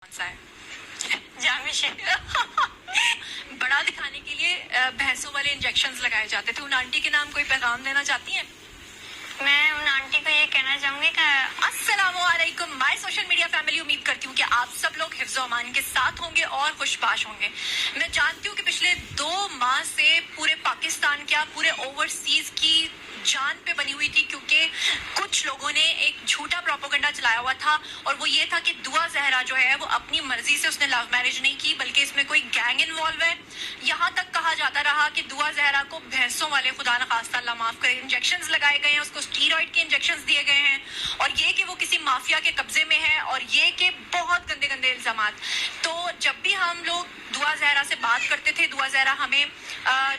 कौन सा है जामी शेख बड़ा दिखाने के लिए भैंसों वाले इंजेक्शंस लगाए जाते थे। उन आंटी के नाम कोई पैगाम देना चाहती हैं? मैं उन आंटी को ये कहना चाहूंगी कि अस्सलामुअलैकुम माय सोशल मीडिया फैमिली। उम्मीद करती हूँ कि आप सब लोग हिफ्ज़ो अमान के साथ होंगे और खुशबाश होंगे। मैं जानती हूँ कि पिछले 2 माह से पूरे पाकिस्तान क्या पूरे ओवरसीज की जान पे बनी हुई थी, क्योंकि कुछ लोगों ने एक झूठा प्रोपेगेंडा चलाया हुआ था और वो ये था कि दुआ जहरा जो है वो अपनी मर्जी से उसने लव मैरिज नहीं की, बल्कि इसमें कोई गैंग इन्वॉल्व है। यहाँ तक कहा जाता रहा कि दुआ जहरा को भैंसों वाले, खुदा न खास्ता अल्लाह माफ करे, इंजेक्शंस लगाए गए हैं, उसको स्टीरॉइड के इंजेक्शंस दिए गए हैं, और ये कि वो किसी माफिया के कब्जे में है, और ये कि बहुत गंदे गंदे इल्जामात। तो जब भी हम लोग दुआ जहरा से बात करते थे, दुआ जहरा हमें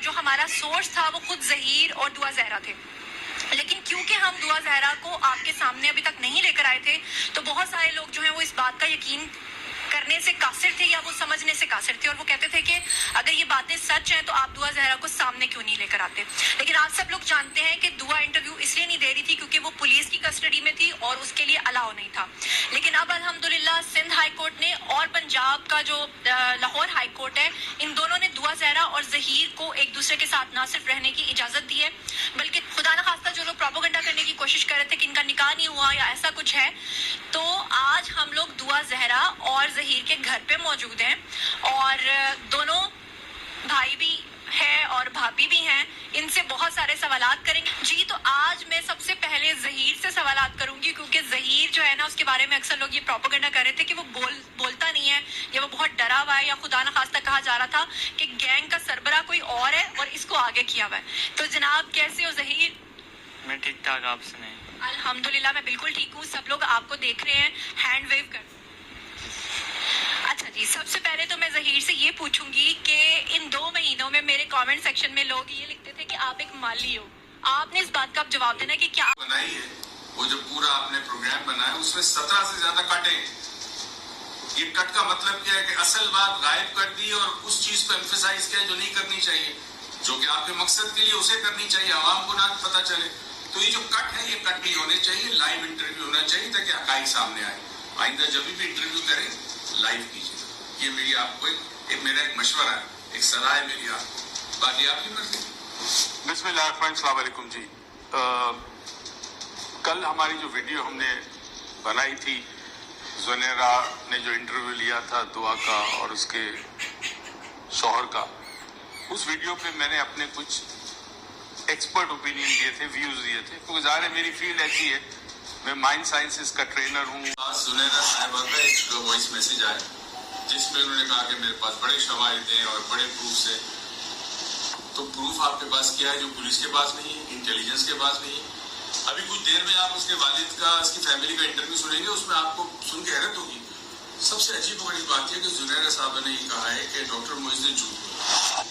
जो हमारा सोर्स था वो खुद जहीर और दुआ जहरा थे, लेकिन क्योंकि हम दुआ जहरा को आपके सामने अभी तक नहीं लेकर आए थे, तो बहुत सारे लोग जो हैं वो इस बात का यकीन करने से कासिर थे या वो समझने से कासिर थे, और वो कहते थे कि अगर ये बातें सच हैं तो आप दुआ जहरा को सामने क्यों नहीं लेकर आते। लेकिन आप सब लोग जानते हैं कि दुआ इंटरव्यू इसलिए नहीं दे रही थी क्योंकि वो पुलिस की कस्टडी में थी और उसके लिए अलाउ नहीं था। लेकिन अब अल्हम्दुलिल्लाह सिंध हाई कोर्ट ने और पंजाब का जो लाहौर हाई कोर्ट है, इन दोनों ने दुआ जहरा और जहीर को एक दूसरे के साथ ना सिर्फ रहने की इजाजत दी है, बल्कि खुदा न खास्ता जो लोग प्रोपेगेंडा करने की कोशिश कर रहे थे कि इनका निकाह नहीं हुआ या ऐसा कुछ है, तो आज हम लोग दुआ जहरा और जहीर के घर पे मौजूद हैं, और दोनों भाई भी है और भाभी भी हैं। इनसे बहुत सारे सवालात करेंगे जी। तो आज मैं सबसे पहले जहीर से सवालात करूंगी, क्योंकि जहीर जो है ना, उसके बारे में अक्सर लोग ये प्रोपेगेंडा कर रहे थे कि वो बोलता नहीं है, या वो बहुत डरा हुआ है, या खुदा न खास्ता कहा जा रहा था कि गैंग का सरबरा कोई और है और इसको आगे किया हुआ है। तो जनाब कैसे हो जहीर? मैं ठीक ठाक, आप सुनाएं? अल्हम्दुलिल्लाह मैं बिल्कुल ठीक हूँ। सब लोग आपको देख रहे हैं, हैंड वेव कर। अच्छा जी, सबसे पहले तो मैं जहीर से ये पूछूंगी कि इन 2 महीनों में मेरे कमेंट सेक्शन में लोग ये लिखते थे कि आप एक माली हो। आपने इस बात का अब जवाब देना कि क्या बनाई है, वो जो पूरा आपने प्रोग्राम बनाया उसमें 17 से ज्यादा कट है। ये कट का मतलब क्या है कि असल बात गायब कर दी और उस चीज को एम्फेसाइज किया जो नहीं करनी चाहिए, जो कि आपके मकसद के लिए उसे करनी चाहिए, आवाम को ना पता चले। तो ये जो कट है ये कट नहीं होने चाहिए, लाइव इंटरव्यू होना चाहिए ताकि हकाइक सामने आए। आइंदा जब भी इंटरव्यू करें लाइव कीजिए। ये मेरी आपको एक मेरा एक मशवरा है, एक सलाह है मेरी आपको, बाकी आपकी मर्जी। बिस्मिल्लाहिर्रहमानिर्रहीम जी। कल हमारी जो वीडियो हमने बनाई थी, ज़ुनैरा ने जो इंटरव्यू लिया था दुआ का और उसके शौहर का, उस वीडियो पे मैंने अपने कुछ एक्सपर्ट ओपिनियन दिए थे, व्यूज दिए थे, क्योंकि ज़ाहिर है मेरी फील्ड ऐसी है, मैं माइंड साइंसेस का ट्रेनर हूँ। ज़ुनैरा साहिबा का एक वॉइस मैसेज आया जिसमें उन्होंने कहा कि मेरे पास बड़े शवाहिद हैं और बड़े प्रूफ है। तो प्रूफ आपके पास क्या है जो पुलिस के पास नहीं है, इंटेलिजेंस के पास नहीं है। अभी कुछ देर में आप उसके वालिद का, उसकी फैमिली का इंटरव्यू सुनेंगे, उसमें आपको सुन के हैरत होगी। सबसे अजीब बड़ी बात यह कि ज़ुनैरा साहबा ने ये कहा है कि डॉक्टर मोइज़ ने झूठ बोला।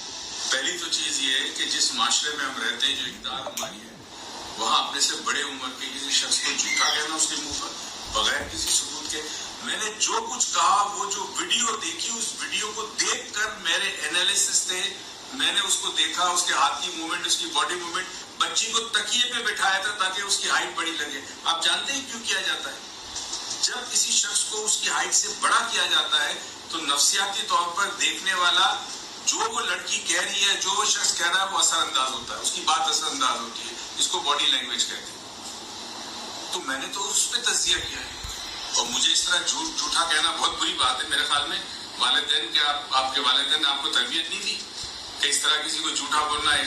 पहली तो चीज़ ये है कि जिस माशरे में हम रहते हैं, जो इक़्तिदार हमारी है, वहाँ अपने से बड़े उम्र के किसी शख्स को झूठा कहना उसके मुंह पर बगैर किसी सबूत के। मैंने जो कुछ कहा, वो जो वीडियो देखी, उस वीडियो को देखकर मेरे एनालिसिस थे, मैंने उसको देखा, उसके हाथ की मूवमेंट, उसकी बॉडी मूवमेंट, बच्ची को तकिए पे बिठाया था ताकि उसकी हाइट बड़ी लगे। आप जानते हैं क्यों किया जाता है? जब किसी शख्स को उसकी हाइट से बड़ा किया जाता है तो नफ्सियाती तौर पर देखने वाला, जो वो लड़की कह रही है, जो वो शख्स कह रहा है, वो असरअंदाज होता है, उसकी बात असरअंदाज होती है, इसको बॉडी लैंग्वेज कहते हैं। तो मैंने तो उस पर तज्जिया किया है, और मुझे इस तरह झूठा कहना बहुत बुरी बात है। मेरे ख्याल में वालिदैन के आपके वालिदैन ने आपको तरबियत नहीं दी कि इस तरह किसी को झूठा बोलना है।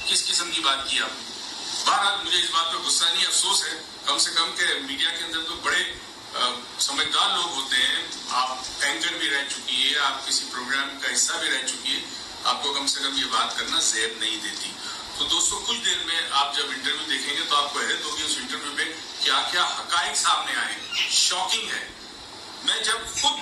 किस किस्म की बात की आपने? बहरहाल मुझे इस बात पर गुस्सा नहीं, अफसोस है कम से कम के मीडिया के अंदर तो बड़े समझदार लोग होते हैं। आप एंकर भी रह चुकी है, आप किसी प्रोग्राम का हिस्सा भी रह चुकी है, आपको कम से कम ये बात करना ज़ेब नहीं देती। तो दोस्तों, कुछ देर में आप जब इंटरव्यू देखेंगे तो आपको हैरत होगी उस इंटरव्यू में क्या क्या हकाइक सामने आए। शॉकिंग है। मैं जब खुद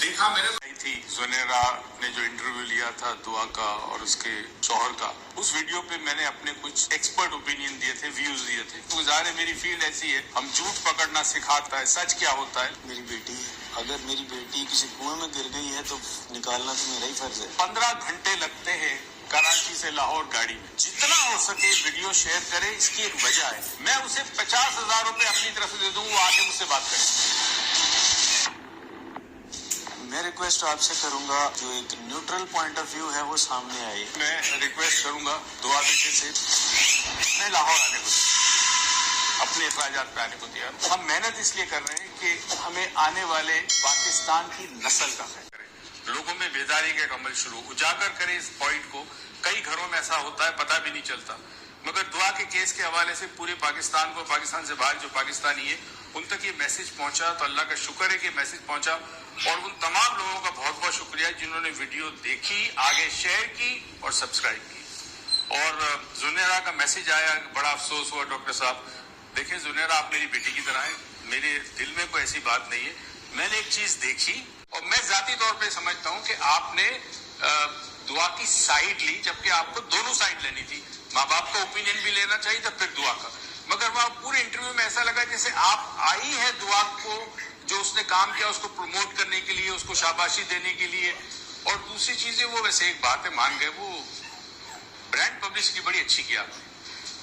देखा, मैंने थी ज़ुनैरा ने जो इंटरव्यू लिया था दुआ का और उसके शौहर का, उस वीडियो पे मैंने अपने कुछ एक्सपर्ट ओपिनियन दिए थे, व्यूज दिए थे, क्योंकि ज़ाहिर है मेरी फील्ड ऐसी है, हम झूठ पकड़ना सिखाता है, सच क्या होता है। मेरी बेटी है, अगर मेरी बेटी किसी कुएं में गिर गई है तो निकालना तो मेरा ही फर्ज है। 15 घंटे लगते हैं कराची से लाहौर गाड़ी में। जितना हो सके वीडियो शेयर करें, इसकी एक वजह है। मैं उसे 50,000 रुपए अपनी तरफ से दे दूँ, वो आके मुझसे बात करें। मैं रिक्वेस्ट आपसे करूंगा जो एक न्यूट्रल पॉइंट ऑफ व्यू है वो सामने आए। मैं रिक्वेस्ट करूंगा दुआ बेटे से, मैं लाहौर आने को अपने अखराजात पे आने को तैयार। हम मेहनत इसलिए कर रहे हैं कि हमें आने वाले पाकिस्तान की नस्ल का खैर करें, लोगों में बेदारी का अमल शुरू उजागर करें इस पॉइंट को। कई घरों में ऐसा होता है, पता भी नहीं चलता, मगर दुआ के केस के हवाले से पूरे पाकिस्तान को, पाकिस्तान से बाहर जो पाकिस्तानी है उन तक ये मैसेज पहुंचा, तो अल्लाह का शुक्र है कि मैसेज पहुंचा। और उन तमाम लोगों का बहुत बहुत शुक्रिया जिन्होंने वीडियो देखी, आगे शेयर की और सब्सक्राइब की। और जुनेरा का मैसेज आया, बड़ा अफसोस हुआ डॉक्टर साहब। देखिए जुनेरा, आप मेरी बेटी की तरह है, मेरे दिल में कोई ऐसी बात नहीं है। मैंने एक चीज देखी और मैं जाती तौर पे समझता हूं कि आपने दुआ की साइड ली, जबकि आपको दोनों साइड लेनी थी। माँ बाप का ओपिनियन भी लेना चाहिए था, फिर दुआ का। मगर वहां पूरे इंटरव्यू में ऐसा लगा जैसे आप आई है दुआ को, जो उसने काम किया उसको प्रमोट करने के लिए, उसको शाबाशी देने के लिए। और दूसरी चीजें वो वैसे एक बात है, मान गए, वो ब्रांड पब्लिसिटी बड़ी अच्छी की आपने।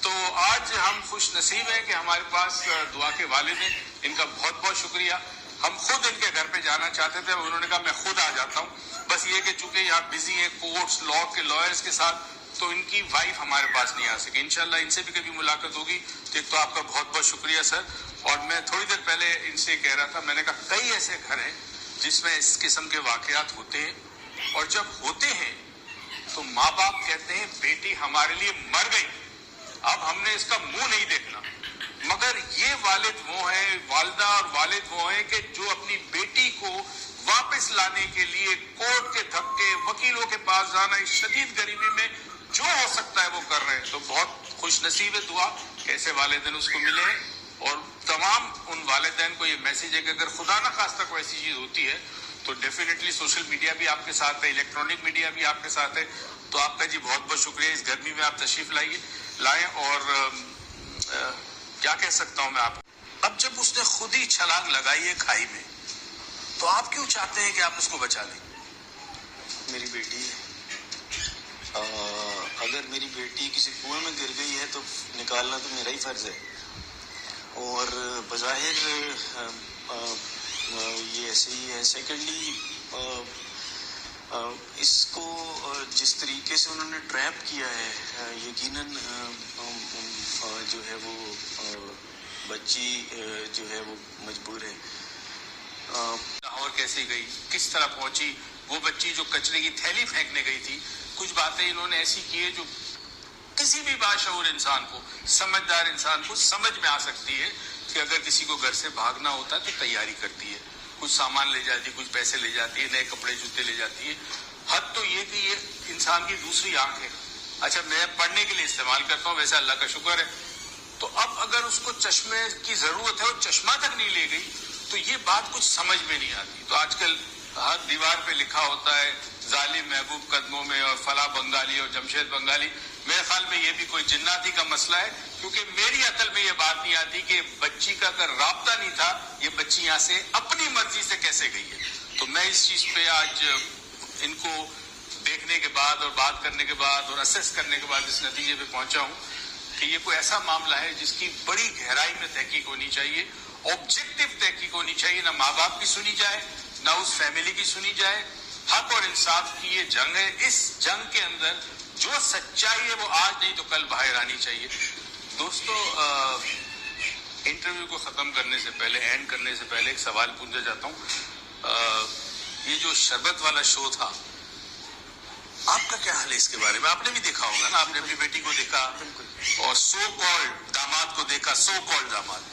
तो आज हम खुश नसीब हैं कि हमारे पास दुआ के वालिद हैं, इनका बहुत बहुत शुक्रिया। हम खुद इनके घर पे जाना चाहते थे, उन्होंने कहा मैं खुद आ जाता हूँ। बस ये कि चूंकि यहाँ बिजी है कोर्ट्स लॉ के लॉयर्स के साथ, तो इनकी वाइफ हमारे पास नहीं आ सकी। इंशाल्लाह इनसे भी कभी मुलाकात होगी। तो एक तो आपका बहुत बहुत शुक्रिया सर। और मैं थोड़ी देर पहले इनसे कह रहा था, मैंने कहा कई ऐसे घर हैं जिसमें इस किस्म के वाकयात होते हैं, और जब होते हैं तो माँ बाप कहते हैं बेटी हमारे लिए मर गई, अब हमने इसका मुंह नहीं देखना। मगर ये वालिद वो हैं, वालिदा और वालिद वो हैं कि जो अपनी बेटी को वापस लाने के लिए कोर्ट के धक्के, वकीलों के पास जाना, इस शदीद गरीबी में जो हो सकता है वो कर रहे हैं। तो बहुत खुश नसीब है दुआ कैसे वालिदैन उसको मिले हैं। और तमाम उन वालिदैन को ये मैसेज है कि अगर खुदा न खास्ता कोई ऐसी चीज होती है तो डेफिनेटली सोशल मीडिया भी आपके साथ है, इलेक्ट्रॉनिक मीडिया भी आपके साथ है। तो आपका जी बहुत बहुत शुक्रिया, इस गर्मी में आप तशरीफ लाए। और क्या कह सकता हूं मैं आपको, अब जब उसने खुद ही छलांग लगाई है खाई में, तो आप क्यों चाहते हैं कि आप उसको बचा लें? मेरी बेटी है, अगर मेरी बेटी किसी कुएं में गिर गई है तो निकालना तो मेरा ही फर्ज है। और बज़ाहिर ये ऐसे ही है। सेकेंडली इसको जिस तरीके से उन्होंने ट्रैप किया है, यकीनन जो है वो बच्ची जो है वो मजबूर है। लाहौर कैसे गई, किस तरह पहुंची, वो बच्ची जो कचरे की थैली फेंकने गई थी, कुछ बातें इन्होंने ऐसी की है जो किसी भी बाशऊर इंसान को, समझदार इंसान को समझ में आ सकती है कि अगर किसी को घर से भागना होता है तो तैयारी करती है, कुछ सामान ले जाती है, कुछ पैसे ले जाती है, नए कपड़े जूते ले जाती है। हद तो ये कि ये इंसान की दूसरी आंख है। अच्छा, मैं पढ़ने के लिए इस्तेमाल करता हूँ, वैसे अल्लाह का शुक्र है। तो अब अगर उसको चश्मे की जरूरत है और चश्मा तक नहीं ले गई तो ये बात कुछ समझ में नहीं आती। तो आजकल हर दीवार पे लिखा होता है जालिम महबूब कदमों में और फला बंगाली और जमशेद बंगाली। मेरे ख्याल में ये भी कोई जिन्नाती का मसला है, क्योंकि मेरी अकल में ये बात नहीं आती कि बच्ची का अगर राब्ता नहीं था, ये बच्ची यहाँ से अपनी मर्जी से कैसे गई है। तो मैं इस चीज पे आज इनको देखने के बाद और बात करने के बाद और असेस करने के बाद इस नतीजे पे पहुंचा हूँ कि ये कोई ऐसा मामला है जिसकी बड़ी गहराई में तहकीक होनी चाहिए, ऑब्जेक्टिव तहकीक होनी चाहिए। ना माँ बाप की सुनी जाए, ना उस फैमिली की सुनी जाए। हक और इंसाफ की ये जंग है। इस जंग के अंदर जो सच्चाई है वो आज नहीं तो कल बाहर आनी चाहिए। दोस्तों, इंटरव्यू को खत्म करने से पहले, एंड करने से पहले एक सवाल पूछना चाहता हूँ। ये जो शरबत वाला शो था, आपका क्या हाल है इसके बारे में? आपने भी देखा होगा ना, आपने अपनी बेटी को देखा और सो कॉल्ड दामाद को देखा, सो कॉल्ड दामाद।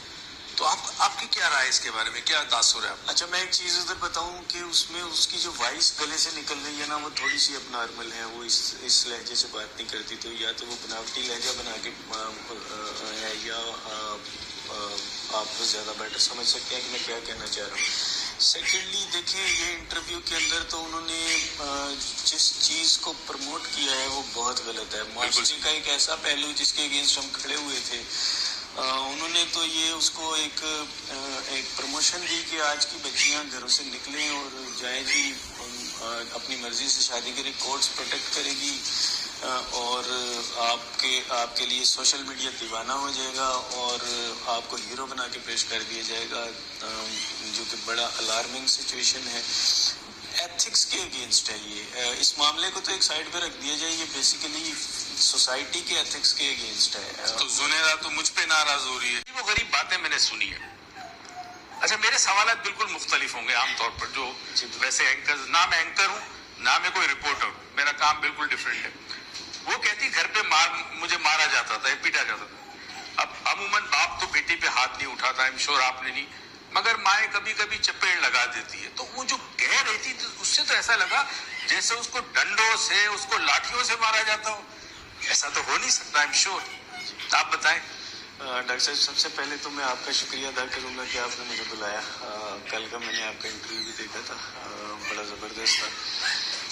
तो आपकी क्या राय है इसके बारे में, क्या तासुर है आपका? अच्छा, मैं एक चीज़ उधर बताऊं कि उसमें उसकी जो वॉइस गले से निकल रही है ना, वो थोड़ी सी अब नॉर्मल है। वो इस लहजे से बात नहीं करती, तो या तो वो बनावटी लहजा बना के है, या आप ज़्यादा बेटर समझ सकते हैं कि मैं क्या कहना चाह रहा हूँ। सेकेंडली देखिए, ये इंटरव्यू के अंदर तो उन्होंने जिस चीज़ को प्रमोट किया है वो बहुत गलत है। मार्क्सिज्म का एक ऐसा पहलू जिसके अगेंस्ट हम खड़े हुए थे, उन्होंने तो ये उसको एक प्रमोशन दी कि आज की बच्चियां घरों से निकलें और जाएं जी, अपनी मर्जी से शादी करें, कोर्ट्स प्रोटेक्ट करेगी और आपके लिए सोशल मीडिया दीवाना हो जाएगा और आपको हीरो बना के पेश कर दिया जाएगा, जो कि बड़ा अलार्मिंग सिचुएशन है। اگینسٹ ہے یہ. اس معاملے کو تو ایک سائڈ پہ رکھ دیا جائے, یہ بیسیکلی سوسائٹی کے ایتھکس کے اگینسٹ ہے. تو زنیرا تو مجھ پہ ناراض ہو رہی ہے. وہ غریب باتیں میں نے سنی ہے. اچھا, میرے سوالات بالکل مختلف ہوں گے عام طور پر, جو ویسے اینکر, نہ میں اینکر ہوں نہ میں کوئی رپورٹر ہوں, میرا کام بالکل ڈفرینٹ ہے. وہ کہتی گھر پہ مجھے مارا جاتا تھا, پیٹا جاتا تھا. اب عموماً باپ تو بیٹی پہ ہاتھ نہیں اٹھاتا, ایم شور آپ نے نہیں, مگر مائیں کبھی کبھی چپیڑ لگا دیتی ہے. تو وہ جو کہہ رہی تھی اس سے تو ایسا لگا جیسے اس کو ڈنڈوں سے, اس کو لاٹھیوں سے مارا جاتا ہو. ایسا تو ہو نہیں سکتا, ایم شور. آپ بتائیں. ڈاکٹر صاحب, سب سے پہلے تو میں آپ کا شکریہ ادا کروں گا کہ آپ نے مجھے بلایا. کل کا میں نے آپ کا انٹرویو بھی دیکھا تھا, بڑا زبردست تھا.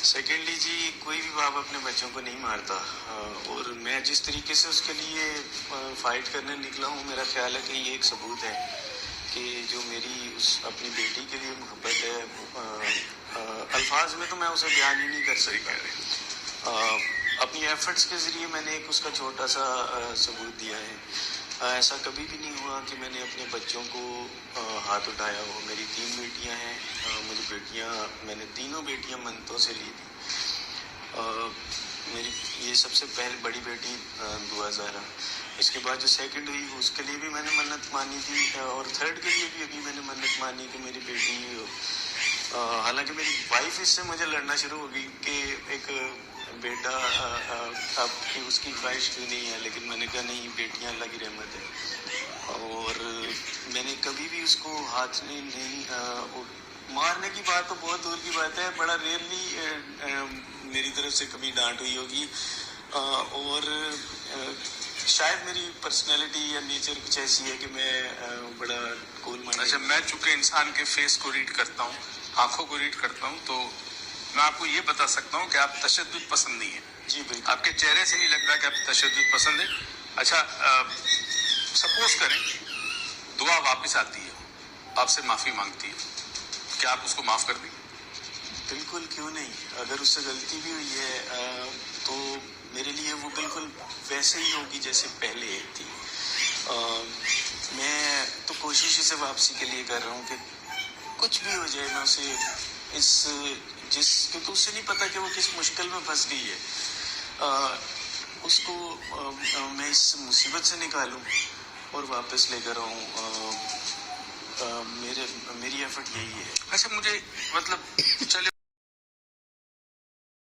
سیکنڈلی جی, کوئی بھی باپ اپنے بچوں کو نہیں مارتا, اور میں جس طریقے سے اس کے لیے فائٹ کرنے نکلا ہوں, میرا خیال ہے کہ یہ ایک ثبوت ہے کہ جو میری اس اپنی بیٹی کے لیے محبت ہے, الفاظ میں تو میں اسے بیان ہی نہیں کر سکتا. اپنی ایفرٹس کے ذریعے میں نے ایک اس کا چھوٹا سا ثبوت دیا ہے. ایسا کبھی بھی نہیں ہوا کہ میں نے اپنے بچوں کو ہاتھ اٹھایا ہو. میری 3 بیٹیاں ہیں, مجھے بیٹیاں, میں نے تینوں بیٹیاں منتوں سے لی تھی. میری یہ سب سے بڑی بیٹی دعا زہرا, اس کے بعد جو سیکنڈ ہوئی اس کے لیے بھی میں نے منت مانی تھی, اور تھرڈ کے لیے بھی ابھی میں نے منت مانی کہ میری بیٹی, حالانکہ میری وائف اس سے مجھے لڑنا شروع ہو گئی کہ ایک بیٹا اب اس کی خواہش کیوں نہیں ہے, لیکن میں نے کہا نہیں, بیٹیاں اللہ کی رحمت ہے. اور میں نے کبھی بھی اس کو ہاتھ نہیں, مارنے کی بات تو بہت دور کی بات ہے, بڑا ریئرلی میری طرف سے کبھی ڈانٹ ہوئی ہوگی. اور شاید میری پرسنالٹی یا نیچر کچھ ایسی ہے کہ میں بڑا کول مائنڈ. اچھا, میں چونکہ انسان کے فیس کو ریڈ کرتا ہوں, آنکھوں کو ریڈ کرتا ہوں, تو میں آپ کو یہ بتا سکتا ہوں کہ آپ تشدد پسند نہیں ہیں. جی بالکل. آپ کے چہرے سے نہیں لگ رہا کہ آپ تشدد پسند ہیں. اچھا, سپوز کریں دعا واپس آتی ہے, آپ سے معافی مانگتی ہے, کیا آپ اس کو معاف کر دیں؟ بالکل, کیوں نہیں. اگر اس سے غلطی بھی ہوئی ہے تو میرے لیے وہ بالکل ویسے ہی ہوگی جیسے پہلے تھی. میں تو کوشش اسے واپسی کے لیے کر رہا ہوں کہ کچھ بھی ہو جائے میں اسے کیونکہ اس سے نہیں پتا کہ وہ کس مشکل میں پھنس گئی ہے, اس کو میں اس مصیبت سے نکالوں اور واپس لے کر آؤں. میری ایفرٹ یہی ہے. اچھا, مجھے مطلب چلے